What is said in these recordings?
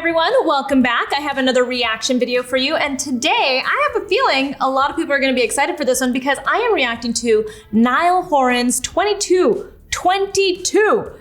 everyone, welcome back. I have another reaction video for you, and today I have a feeling a lot of people are going to be excited for this one because I am reacting to Niall Horan's 22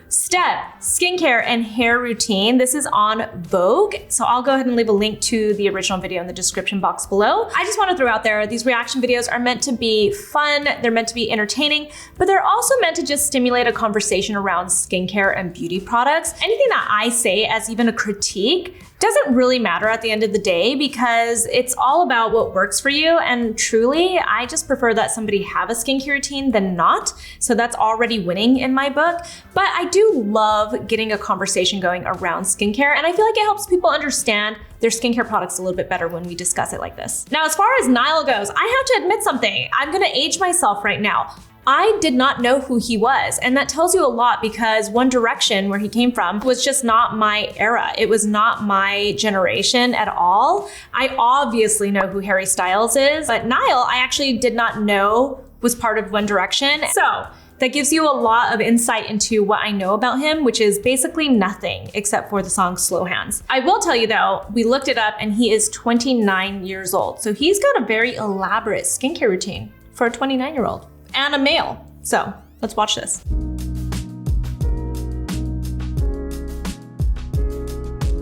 step skincare and hair routine. This is on Vogue, so I'll go ahead and leave a link to the original video in the description box below. I just want to throw out there, these reaction videos are meant to be fun, they're meant to be entertaining, but they're also meant to just stimulate a conversation around skincare and beauty products. Anything that I say as even a critique doesn't really matter at the end of the day because it's all about what works for you, and truly, I just prefer that somebody have a skincare routine than not, so that's already winning in my book. But I do love getting a conversation going around skincare, and I feel like it helps people understand their skincare products a little bit better when we discuss it like this. Now, as far as Niall goes, I have to admit something. I'm gonna age myself right now. I did not know who he was, and that tells you a lot because One Direction, where he came from, was just not my era. It was not my generation at all. I obviously know who Harry Styles is, but Niall, I actually did not know was part of One Direction. So that gives you a lot of insight into what I know about him, which is basically nothing except for the song Slow Hands. I will tell you though, we looked it up and he is 29 years old. So he's got a very elaborate skincare routine for a 29-year-old. And a male. So let's watch this.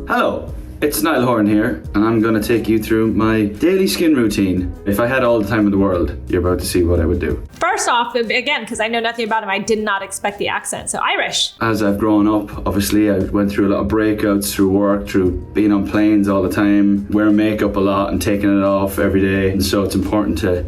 Hello, it's Niall Horan here, and I'm gonna take you through my daily skin routine. If I had all the time in the world, you're about to see what I would do. First off, again, because I know nothing about him, I did not expect the accent, so Irish. As I've grown up, obviously, I went through a lot of breakouts through work, through being on planes all the time, wearing makeup a lot and taking it off every day. And so it's important to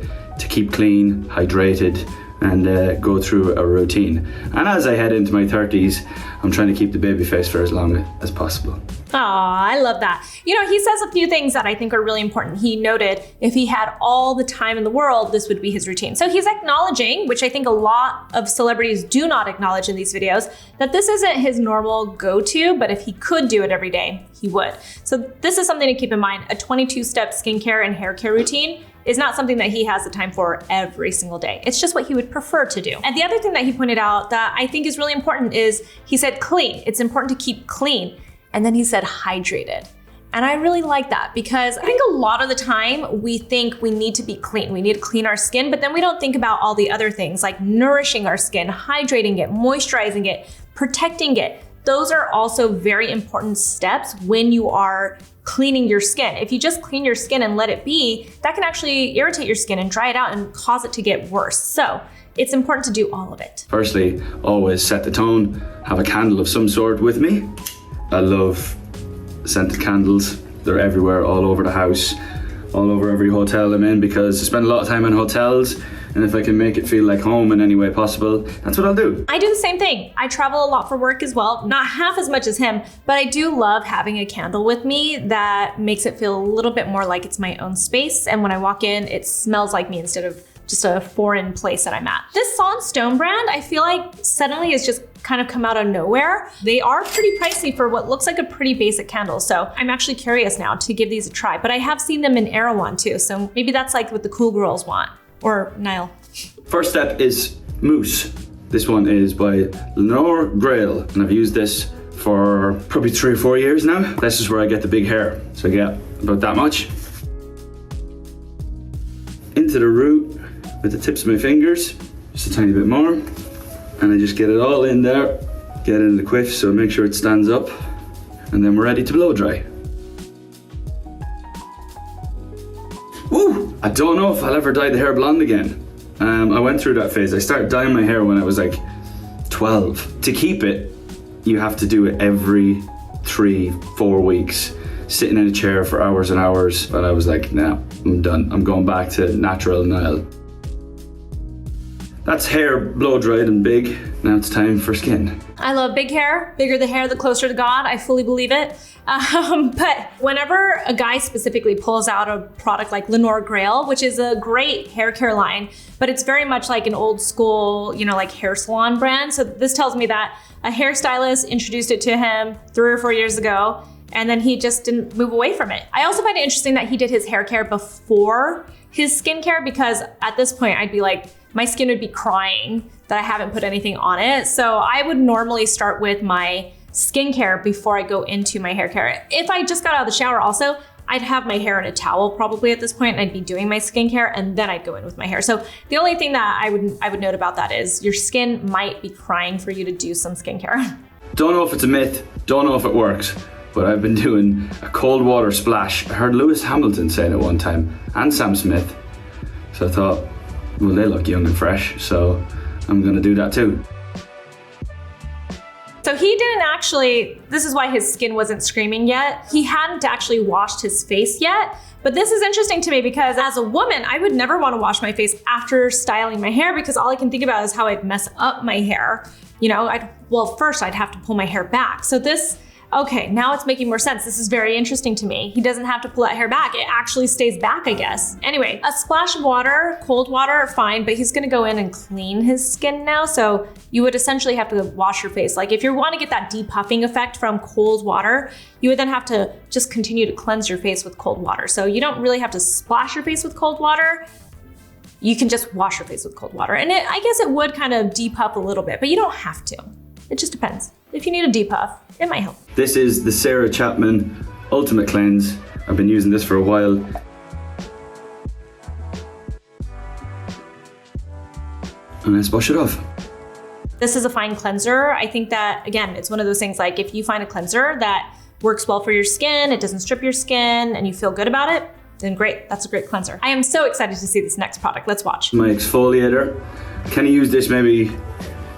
keep clean, hydrated, and go through a routine. And as I head into my 30s, I'm trying to keep the baby face for as long as possible. Aw, I love that. You know, he says a few things that I think are really important. He noted if he had all the time in the world, this would be his routine. So he's acknowledging, which I think a lot of celebrities do not acknowledge in these videos, that this isn't his normal go-to, but if he could do it every day, he would. So this is something to keep in mind. A 22-step skincare and hair care routine is not something that he has the time for every single day. It's just what he would prefer to do. And the other thing that he pointed out that I think is really important is he said clean. It's important to keep clean. And then he said hydrated. And I really like that because I think a lot of the time we think we need to be clean. We need to clean our skin, but then we don't think about all the other things like nourishing our skin, hydrating it, moisturizing it, protecting it. Those are also very important steps when you are cleaning your skin. If you just clean your skin and let it be, that can actually irritate your skin and dry it out and cause it to get worse. So it's important to do all of it. Firstly, always set the tone, have a candle of some sort with me. I love scented candles. They're everywhere, all over the house, all over every hotel I'm in because I spend a lot of time in hotels. And if I can make it feel like home in any way possible, that's what I'll do. I do the same thing. I travel a lot for work as well, not half as much as him, but I do love having a candle with me that makes it feel a little bit more like it's my own space. And when I walk in, it smells like me instead of just a foreign place that I'm at. This Sawn Stone brand, I feel like suddenly has just kind of come out of nowhere. They are pretty pricey for what looks like a pretty basic candle. So I'm actually curious now to give these a try, but I have seen them in Erewhon too. So maybe that's like what the cool girls want. Or Niall. First step is Mousse. This one is by Leonor Greyl, and I've used this for probably 3 or 4 years now. This is where I get the big hair. So I get about that much. Into the root with the tips of my fingers, just a tiny bit more. And I just get it all in there, get it in the quiff, so make sure it stands up. And then we're ready to blow dry. Woo! I don't know if I'll ever dye the hair blonde again. I went through that phase. I started dyeing my hair when I was like 12. To keep it, you have to do it every 3-4 weeks, sitting in a chair for hours and hours. But I was like, nah, I'm done. I'm going back to natural Niall. That's hair blow dried and big. Now it's time for skin. I love big hair. Bigger the hair, the closer to God. I fully believe it. But whenever a guy specifically pulls out a product like Leonor Greyl, which is a great hair care line, but it's very much like an old school, you know, like hair salon brand. So this tells me that a hairstylist introduced it to him 3 or 4 years ago, and then he just didn't move away from it. I also find it interesting that he did his hair care before his skincare because at this point I'd be like, my skin would be crying that I haven't put anything on it. So I would normally start with my skincare before I go into my hair care. If I just got out of the shower also, I'd have my hair in a towel probably at this point, and I'd be doing my skincare, and then I'd go in with my hair. So the only thing that I would note about that is your skin might be crying for you to do some skincare. Don't know if it's a myth, don't know if it works, but I've been doing a cold water splash. I heard Lewis Hamilton saying it one time, and Sam Smith. So I thought, well, they look young and fresh, so I'm gonna do that too. So he didn't actually, this is why his skin wasn't screaming yet. He hadn't actually washed his face yet. But this is interesting to me because as a woman, I would never want to wash my face after styling my hair because all I can think about is how I'd mess up my hair. You know, first I'd have to pull my hair back. So this, okay, now it's making more sense. This is very interesting to me. He doesn't have to pull that hair back. It actually stays back, I guess. Anyway, a splash of water, cold water, fine, but he's gonna go in and clean his skin now. So you would essentially have to wash your face. Like if you wanna get that depuffing effect from cold water, you would then have to just continue to cleanse your face with cold water. So you don't really have to splash your face with cold water. You can just wash your face with cold water. And I guess it would kind of depuff a little bit, but you don't have to. It just depends. If you need a depuff, it might help. This is the Sarah Chapman Ultimate Cleanse. I've been using this for a while. And let's wash it off. This is a fine cleanser. I think that, again, it's one of those things like if you find a cleanser that works well for your skin, it doesn't strip your skin, and you feel good about it, then great, that's a great cleanser. I am so excited to see this next product. Let's watch. My exfoliator. Can you use this maybe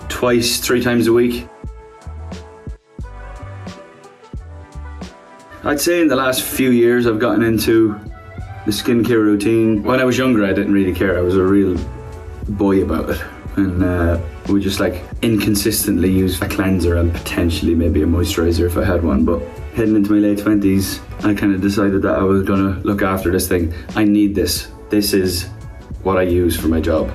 twice, 3 times a week? I'd say in the last few years I've gotten into the skincare routine. When I was younger I didn't really care. I was a real boy about it. And we just like inconsistently use a cleanser and potentially maybe a moisturizer if I had one. But heading into my late 20s, I kind of decided that I was gonna look after this thing. I need this. This is what I use for my job.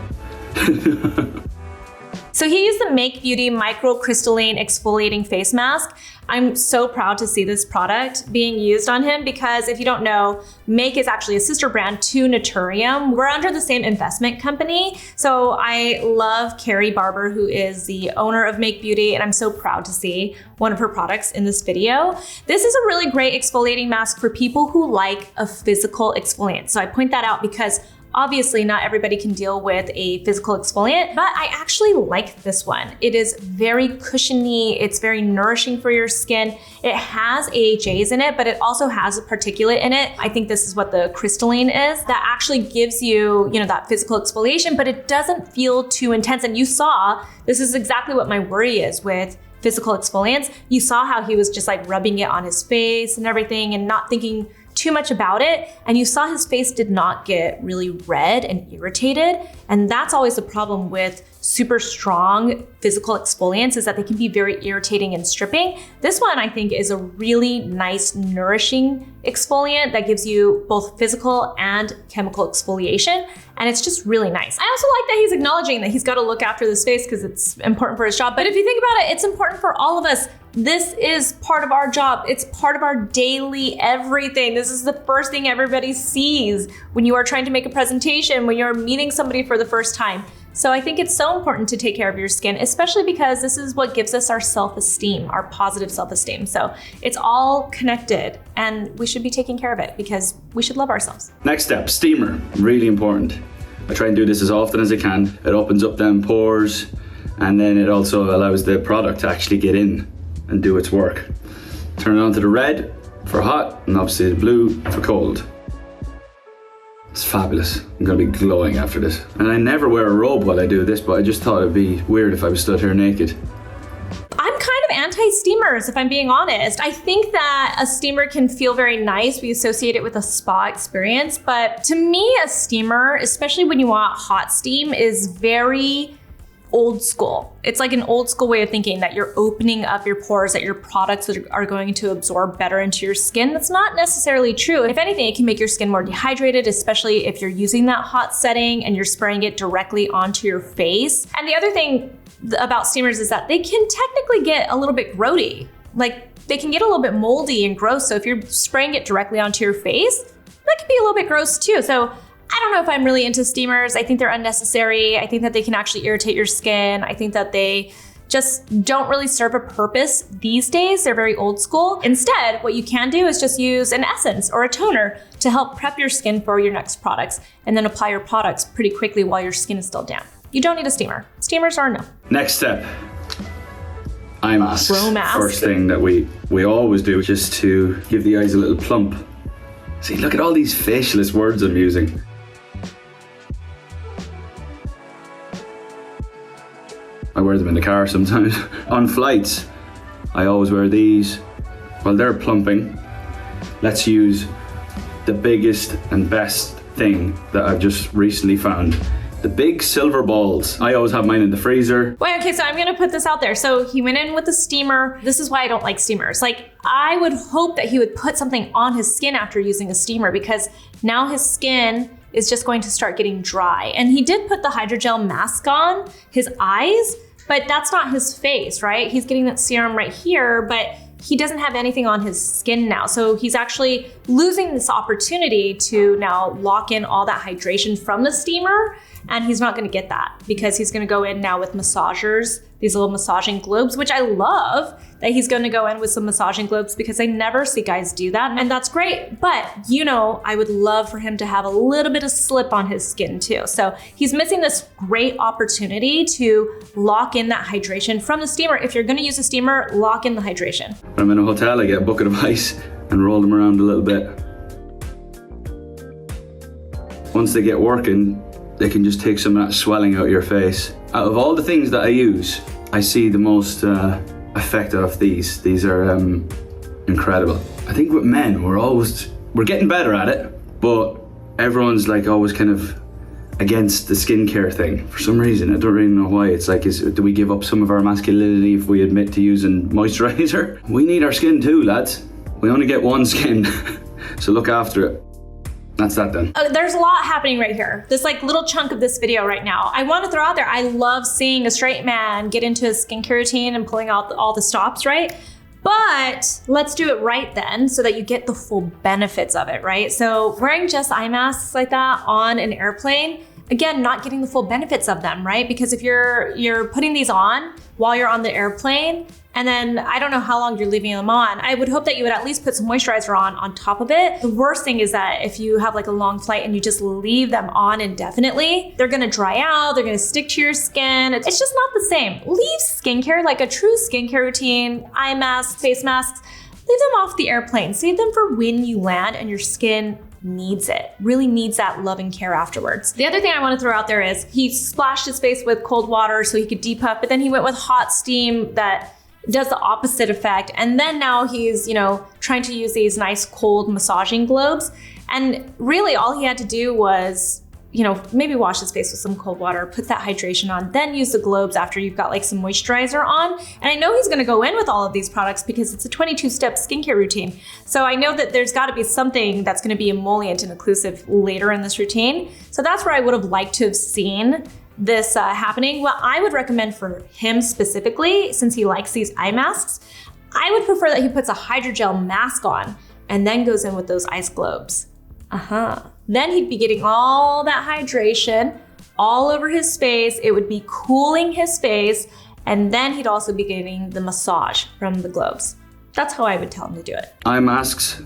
So he used the Make Beauty Micro Crystalline Exfoliating Face Mask. I'm so proud to see this product being used on him because if you don't know, Make is actually a sister brand to Naturium. We're under the same investment company. So I love Carrie Barber, who is the owner of Make Beauty, and I'm so proud to see one of her products in this video. This is a really great exfoliating mask for people who like a physical exfoliant. So I point that out because obviously, not everybody can deal with a physical exfoliant, but I actually like this one. It is very cushiony, it's very nourishing for your skin. It has AHAs in it, but it also has a particulate in it. I think this is what the Crystalline is. That actually gives you, that physical exfoliation, but it doesn't feel too intense. And you saw, this is exactly what my worry is with physical exfoliants. You saw how he was just like rubbing it on his face and everything and not thinking too much about it, and you saw his face did not get really red and irritated, and that's always the problem with super strong physical exfoliants is that they can be very irritating and stripping. This one I think is a really nice nourishing exfoliant that gives you both physical and chemical exfoliation, and it's just really nice. I also like that he's acknowledging that he's got to look after this face because it's important for his job, but if you think about it, it's important for all of us. This is part of our job. It's part of our daily everything. This is the first thing everybody sees when you are trying to make a presentation, when you're meeting somebody for the first time. So I think it's so important to take care of your skin, especially because this is what gives us our self-esteem, our positive self-esteem. So it's all connected and we should be taking care of it because we should love ourselves. Next step, steamer, really important. I try and do this as often as I can. It opens up them pores and then it also allows the product to actually get in and do its work. Turn it on to the red for hot and obviously the blue for cold. It's fabulous. I'm gonna be glowing after this. And I never wear a robe while I do this, but I just thought it'd be weird if I was stood here naked. I'm kind of anti-steamers, if I'm being honest. I think that a steamer can feel very nice. We associate it with a spa experience, but to me, a steamer, especially when you want hot steam, is very old school. It's like an old school way of thinking that you're opening up your pores, that your products are going to absorb better into your skin. That's not necessarily true. If anything, it can make your skin more dehydrated, especially if you're using that hot setting and you're spraying it directly onto your face. And the other thing about steamers is that they can technically get a little bit grody. Like they can get a little bit moldy and gross. So if you're spraying it directly onto your face, that can be a little bit gross too. So I don't know if I'm really into steamers. I think they're unnecessary. I think that they can actually irritate your skin. I think that they just don't really serve a purpose these days. They're very old school. Instead, what you can do is just use an essence or a toner to help prep your skin for your next products, and then apply your products pretty quickly while your skin is still damp. You don't need a steamer. Steamers are no. Next step, eye masks. Pro mask. First thing that we always do, just to give the eyes a little plump. See, look at all these facialist words I'm using. I wear them in the car sometimes. On flights, I always wear these. While they're plumping, let's use the biggest and best thing that I've just recently found. The big silver balls. I always have mine in the freezer. Wait, okay, so I'm gonna put this out there. So he went in with the steamer. This is why I don't like steamers. Like, I would hope that he would put something on his skin after using a steamer, because now his skin is just going to start getting dry. And he did put the hydrogel mask on his eyes, but that's not his face, right? He's getting that serum right here, but he doesn't have anything on his skin now. So he's actually losing this opportunity to now lock in all that hydration from the steamer, and he's not gonna get that because he's gonna go in now with massagers, these little massaging globes, which I love that he's gonna go in with some massaging globes, because I never see guys do that, and that's great. But you know, I would love for him to have a little bit of slip on his skin too. So he's missing this great opportunity to lock in that hydration from the steamer. If you're gonna use a steamer, lock in the hydration. When I'm in a hotel, I get a bucket of ice and roll them around a little bit. Once they get working, they can just take some of that swelling out of your face. Out of all the things that I use, I see the most effect of these. These are incredible. I think with men, we're getting better at it, but everyone's like always kind of against the skincare thing for some reason. I don't really know why. It's like, do we give up some of our masculinity if we admit to using moisturizer? We need our skin too, lads. We only get one skin, so look after it. That's that then. There's a lot happening right here. This like little chunk of this video right now. I want to throw out there, I love seeing a straight man get into his skincare routine and pulling out all the stops, right? But let's do it right then so that you get the full benefits of it, right? So wearing just eye masks like that on an airplane, again, not getting the full benefits of them, right? Because if you're putting these on while you're on the airplane, and then I don't know how long you're leaving them on, I would hope that you would at least put some moisturizer on top of it. The worst thing is that if you have like a long flight and you just leave them on indefinitely, they're gonna dry out, they're gonna stick to your skin. It's just not the same. Leave skincare, like a true skincare routine, eye masks, face masks, leave them off the airplane. Save them for when you land and your skin needs it, really needs that love and care afterwards. The other thing I want to throw out there is he splashed his face with cold water so he could depuff, but then he went with hot steam that does the opposite effect. And then now he's, trying to use these nice cold massaging globes. And really all he had to do was, maybe wash his face with some cold water, put that hydration on, then use the globes after you've got like some moisturizer on. And I know he's gonna go in with all of these products because it's a 22-step skincare routine. So I know that there's gotta be something that's gonna be emollient and occlusive later in this routine. So that's where I would have liked to have seen this happening. What I would recommend for him specifically, since he likes these eye masks, I would prefer that he puts a hydrogel mask on and then goes in with those ice globes. Then he'd be getting all that hydration all over his face. It would be cooling his face, and then he'd also be getting the massage from the globes. That's how I would tell him to do it. Eye masks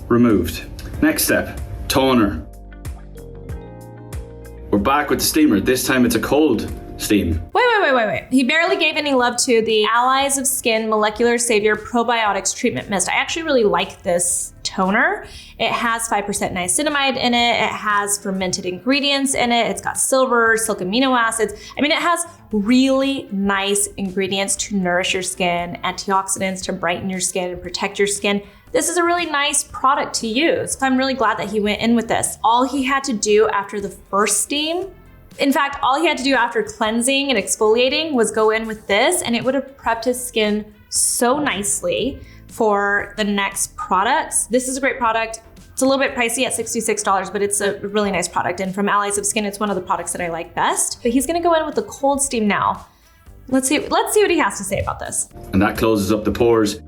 removed. Next step, toner. We're back with the steamer. This time it's a cold steam. Wait. He barely gave any love to the Allies of Skin Molecular Saviour Probiotics Treatment Mist. I actually really like this toner. It has 5% niacinamide in it. It has fermented ingredients in it. It's got silver, silk amino acids. I mean, it has really nice ingredients to nourish your skin, antioxidants to brighten your skin and protect your skin. This is a really nice product to use. I'm really glad that he went in with this. All he had to do after the first steam, in fact, all he had to do after cleansing and exfoliating was go in with this, and it would have prepped his skin so nicely for the next products. This is a great product. It's a little bit pricey at $66, but it's a really nice product. And from Allies of Skin, it's one of the products that I like best. But he's gonna go in with the cold steam now. Let's see what he has to say about this. And that closes up the pores.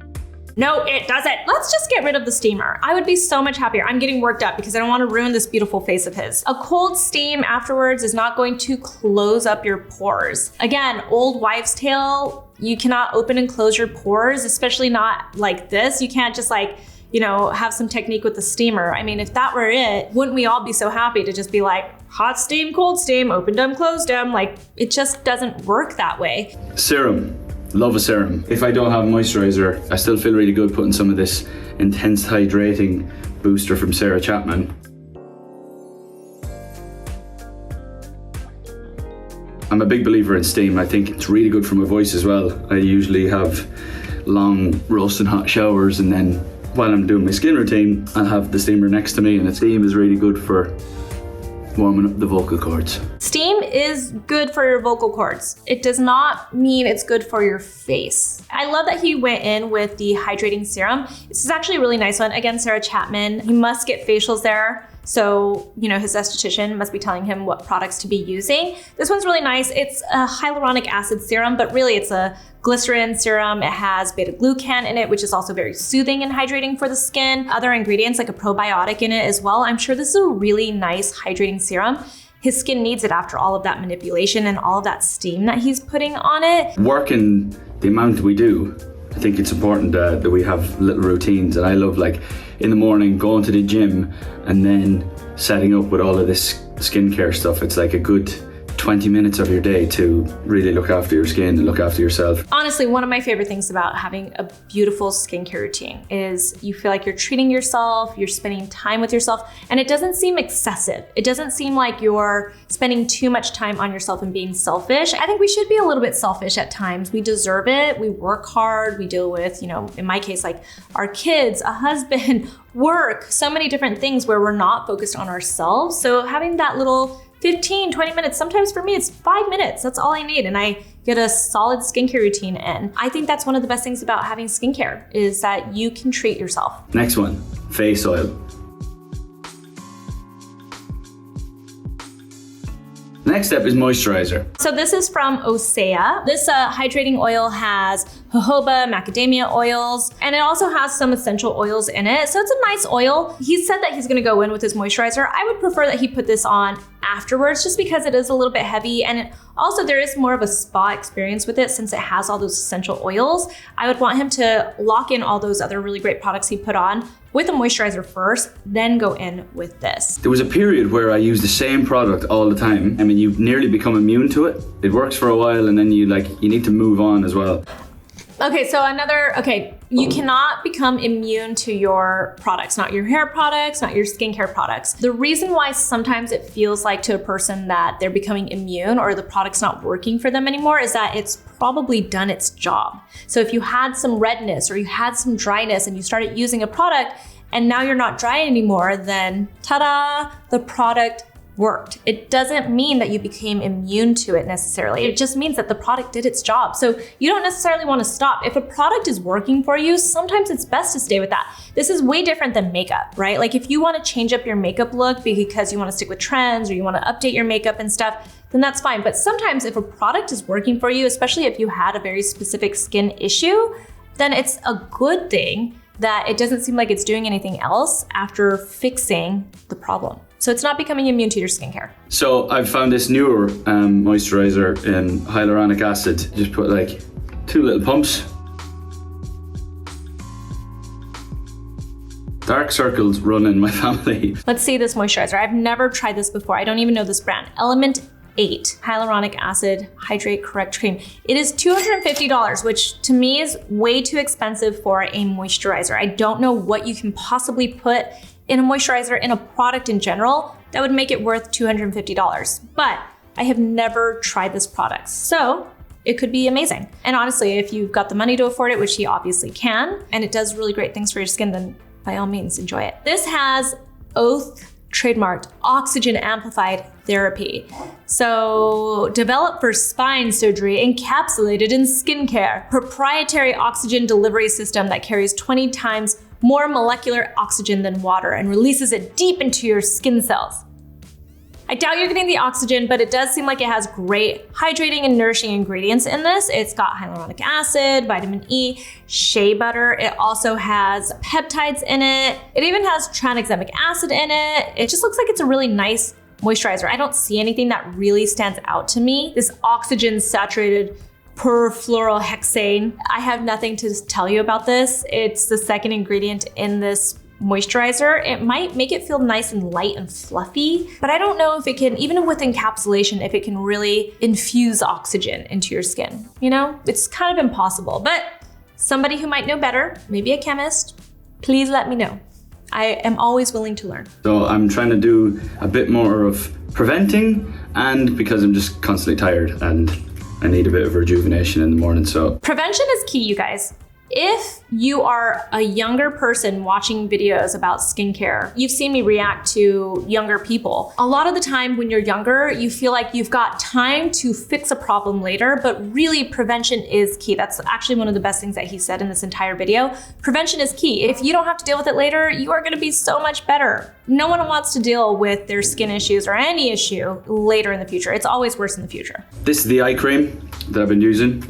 No, it doesn't. Let's just get rid of the steamer. I would be so much happier. I'm getting worked up because I don't want to ruin this beautiful face of his. A cold steam afterwards is not going to close up your pores. Again, old wives' tale, you cannot open and close your pores, especially not like this. You can't just like, you know, have some technique with the steamer. I mean, if that were it, wouldn't we all be so happy to just be like, hot steam, cold steam, opened them, closed them? Like, it just doesn't work that way. Serum. Love a serum. If I don't have moisturizer, I still feel really good putting some of this intense hydrating booster from Chapman. I'm a big believer in steam. I think it's really good for my voice as well. I usually have long roasting hot showers, and then while I'm doing my skin routine, I'll have the steamer next to me, and the steam is really good for warming up the vocal cords. Steam is good for your vocal cords. It does not mean it's good for your face. I love that he went in with the hydrating serum. This is actually a really nice one. Again, Chapman. He must get facials there. So, you know, his esthetician must be telling him what products to be using. This one's really nice. It's a hyaluronic acid serum, but really it's a glycerin serum. It has beta-glucan in it, which is also very soothing and hydrating for the skin. Other ingredients like a probiotic in it as well. I'm sure this is a really nice hydrating serum. His skin needs it after all of that manipulation and all of that steam that he's putting on it. Working the amount we do, I think it's important that we have little routines, and I love, like, in the morning going to the gym and then setting up with all of this skincare stuff. It's like a good 20 minutes of your day to really look after your skin and look after yourself. Honestly, one of my favorite things about having a beautiful skincare routine is you feel like you're treating yourself, you're spending time with yourself, and it doesn't seem excessive. It doesn't seem like you're spending too much time on yourself and being selfish. I think we should be a little bit selfish at times. We deserve it. We work hard. We deal with, you know, in my case, like our kids, a husband, work, so many different things where we're not focused on ourselves. So having that little 15, 20 minutes, sometimes for me it's 5 minutes, that's all I need, and I get a solid skincare routine in. I think that's one of the best things about having skincare is that you can treat yourself. Next one, face oil. Next step is moisturizer. So this is from Osea. This hydrating oil has jojoba, macadamia oils, and it also has some essential oils in it. So it's a nice oil. He said that he's gonna go in with his moisturizer. I would prefer that he put this on afterwards just because it is a little bit heavy, and also there is more of a spa experience with it since it has all those essential oils. I would want him to lock in all those other really great products he put on with a moisturizer first, then go in with this. There was a period where I used the same product all the time. I mean, you nearly become immune to it. It works for a while, and then you need to move on as well. Okay, so you cannot become immune to your products, not your hair products, not your skincare products. The reason why sometimes it feels like to a person that they're becoming immune or the product's not working for them anymore is that it's probably done its job. So if you had some redness or you had some dryness and you started using a product and now you're not dry anymore, then ta-da, the product worked. It doesn't mean that you became immune to it necessarily. It just means that the product did its job. So you don't necessarily want to stop. If a product is working for you, sometimes it's best to stay with that. This is way different than makeup, right? Like if you want to change up your makeup look because you want to stick with trends or you want to update your makeup and stuff, then that's fine. But sometimes if a product is working for you, especially if you had a very specific skin issue, then it's a good thing that it doesn't seem like it's doing anything else after fixing the problem. So it's not becoming immune to your skincare. So I've found this newer moisturizer in hyaluronic acid. Just put like 2 little pumps. Dark circles run in my family. Let's see this moisturizer. I've never tried this before. I don't even know this brand. Element 8 Hyaluronic Acid Hydrate Correct Cream. It is $250, which to me is way too expensive for a moisturizer. I don't know what you can possibly put in a moisturizer, in a product in general, that would make it worth $250. But I have never tried this product, so it could be amazing. And honestly, if you've got the money to afford it, which he obviously can, and it does really great things for your skin, then by all means, enjoy it. This has Oath trademarked oxygen amplified therapy. So developed for spine surgery, encapsulated in skincare, proprietary oxygen delivery system that carries 20 times more molecular oxygen than water and releases it deep into your skin cells. I doubt you're getting the oxygen, but it does seem like it has great hydrating and nourishing ingredients in this. It's got hyaluronic acid, vitamin E, shea butter. It also has peptides in it. It even has tranexamic acid in it. It just looks like it's a really nice moisturizer. I don't see anything that really stands out to me. This oxygen saturated perfluorohexane. I have nothing to tell you about this. It's the second ingredient in this moisturizer. It might make it feel nice and light and fluffy, but I don't know if it can, even with encapsulation, if it can really infuse oxygen into your skin. You know, it's kind of impossible, but somebody who might know better, maybe a chemist, please let me know. I am always willing to learn. So I'm trying to do a bit more of preventing, and because I'm just constantly tired and I need a bit of rejuvenation in the morning, so. Prevention is key, you guys. If you are a younger person watching videos about skincare, you've seen me react to younger people. A lot of the time when you're younger, you feel like you've got time to fix a problem later, but really prevention is key. That's actually one of the best things that he said in this entire video. Prevention is key. If you don't have to deal with it later, you are gonna be so much better. No one wants to deal with their skin issues or any issue later in the future. It's always worse in the future. This is the eye cream that I've been using.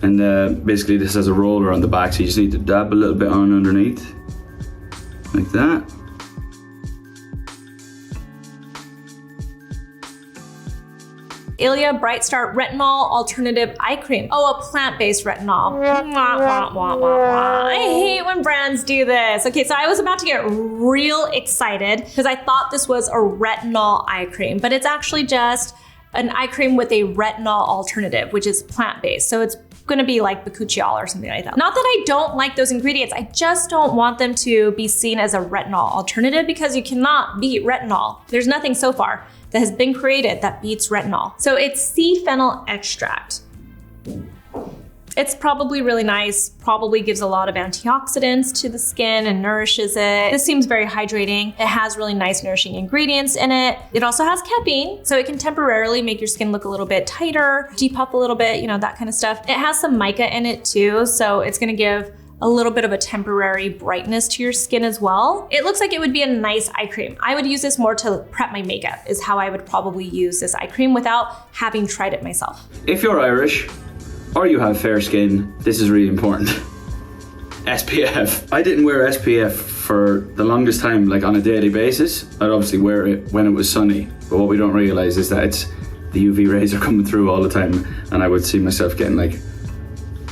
And basically this has a roller on the back, so you just need to dab a little bit on underneath, like that. Ilia Bright Start Retinol Alternative Eye Cream. Oh, a plant-based retinol. I hate when brands do this. Okay, so I was about to get real excited because I thought this was a retinol eye cream, but it's actually just an eye cream with a retinol alternative, which is plant-based. So it's gonna be like bakuchiol or something like that. Not that I don't like those ingredients, I just don't want them to be seen as a retinol alternative because you cannot beat retinol. There's nothing so far that has been created that beats retinol. So it's sea fennel extract. It's probably really nice, probably gives a lot of antioxidants to the skin and nourishes it. This seems very hydrating. It has really nice nourishing ingredients in it. It also has caffeine, so it can temporarily make your skin look a little bit tighter, depuff a little bit, you know, that kind of stuff. It has some mica in it too, so it's gonna give a little bit of a temporary brightness to your skin as well. It looks like it would be a nice eye cream. I would use this more to prep my makeup, is how I would probably use this eye cream without having tried it myself. If you're Irish, or you have fair skin, this is really important. SPF. I didn't wear SPF for the longest time, like on a daily basis. I'd obviously wear it when it was sunny, but what we don't realize is that it's the UV rays are coming through all the time, and I would see myself getting like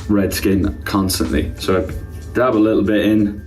red skin constantly. So I dab a little bit in.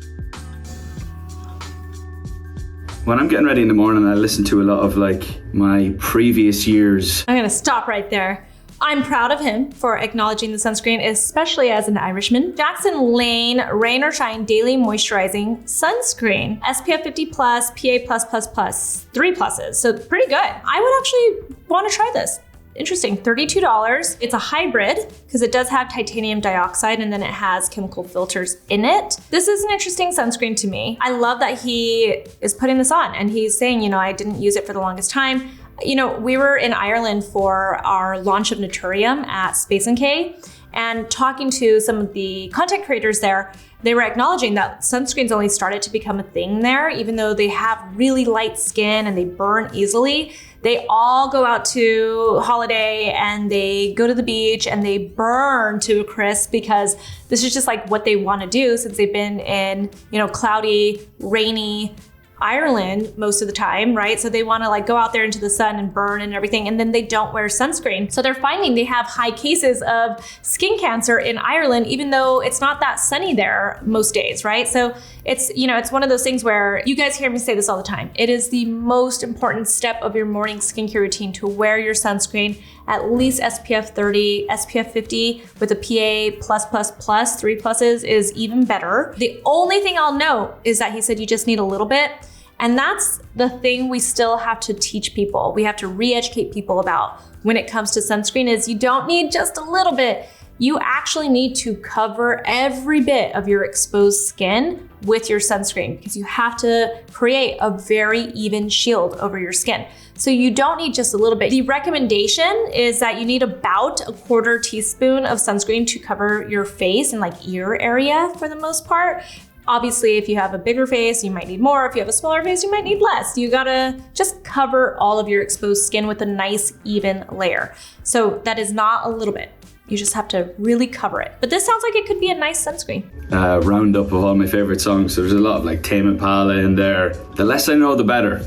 When I'm getting ready in the morning, I listen to a lot of like my previous years. I'm gonna stop right there. I'm proud of him for acknowledging the sunscreen, especially as an Irishman. Jaxon Lane Rain or Shine Daily Moisturizing Sunscreen. SPF 50+, PA+++, 3 pluses, so pretty good. I would actually want to try this. Interesting, $32. It's a hybrid because it does have titanium dioxide and then it has chemical filters in it. This is an interesting sunscreen to me. I love that he is putting this on and he's saying, you know, I didn't use it for the longest time. You know, we were in Ireland for our launch of Naturium at Space NK, and talking to some of the content creators there, they were acknowledging that sunscreens only started to become a thing there, even though they have really light skin and they burn easily. They all go out to holiday and they go to the beach and they burn to a crisp because this is just like what they want to do since they've been in, you know, cloudy, rainy Ireland most of the time, right? So they want to like go out there into the sun and burn and everything, and then they don't wear sunscreen. So they're finding they have high cases of skin cancer in Ireland, even though it's not that sunny there most days, right? So it's, you know, it's one of those things where you guys hear me say this all the time. It is the most important step of your morning skincare routine to wear your sunscreen, at least SPF 30, SPF 50 with a PA+++, 3 pluses is even better. The only thing I'll note is that he said you just need a little bit. And that's the thing we still have to teach people. We have to re-educate people about when it comes to sunscreen is you don't need just a little bit. You actually need to cover every bit of your exposed skin with your sunscreen because you have to create a very even shield over your skin. So you don't need just a little bit. The recommendation is that you need about a 1/4 teaspoon of sunscreen to cover your face and like ear area for the most part. Obviously, if you have a bigger face, you might need more. If you have a smaller face, you might need less. You gotta just cover all of your exposed skin with a nice, even layer. So that is not a little bit. You just have to really cover it. But this sounds like it could be a nice sunscreen. Roundup of all my favorite songs. So there's a lot of like Tame Impala in there. The less I know, the better.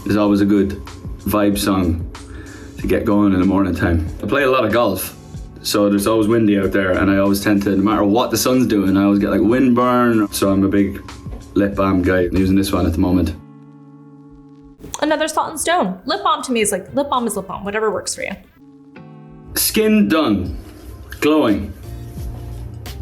Is always a good vibe song to get going in the morning time. I play a lot of golf, so there's always windy out there, and I always tend to, no matter what the sun's doing, I always get like windburn. So I'm a big lip balm guy. I'm using this one at the moment. Another Salt and Stone. Lip balm to me is like, lip balm is lip balm, whatever works for you. Skin done. Glowing.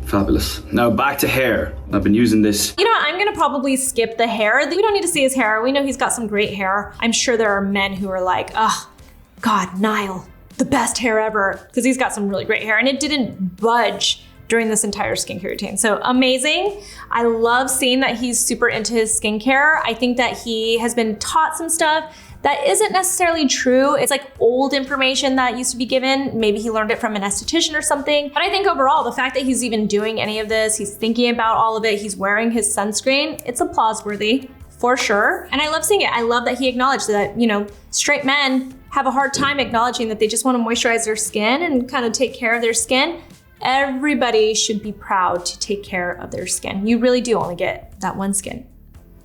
Fabulous. Now back to hair. I've been using this. You know what, I'm gonna probably skip the hair. We don't need to see his hair. We know he's got some great hair. I'm sure there are men who are like, oh, God, Niall, the best hair ever. Because he's got some really great hair and it didn't budge during this entire skincare routine. So amazing. I love seeing that he's super into his skincare. I think that he has been taught some stuff that isn't necessarily true. It's like old information that used to be given. Maybe he learned it from an esthetician or something. But I think overall, the fact that he's even doing any of this, he's thinking about all of it, he's wearing his sunscreen, it's applause worthy for sure. And I love seeing it. I love that he acknowledged that, you know, straight men have a hard time acknowledging that they just want to moisturize their skin and kind of take care of their skin. Everybody should be proud to take care of their skin. You really do only get that one skin.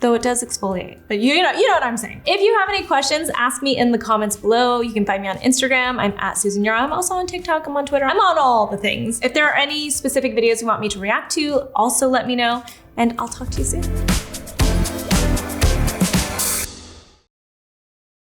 Though it does exfoliate, but you know what I'm saying. If you have any questions, ask me in the comments below. You can find me on Instagram. I'm at Susan Yara. I'm also on TikTok. I'm on Twitter. I'm on all the things. If there are any specific videos you want me to react to, also let me know, and I'll talk to you soon.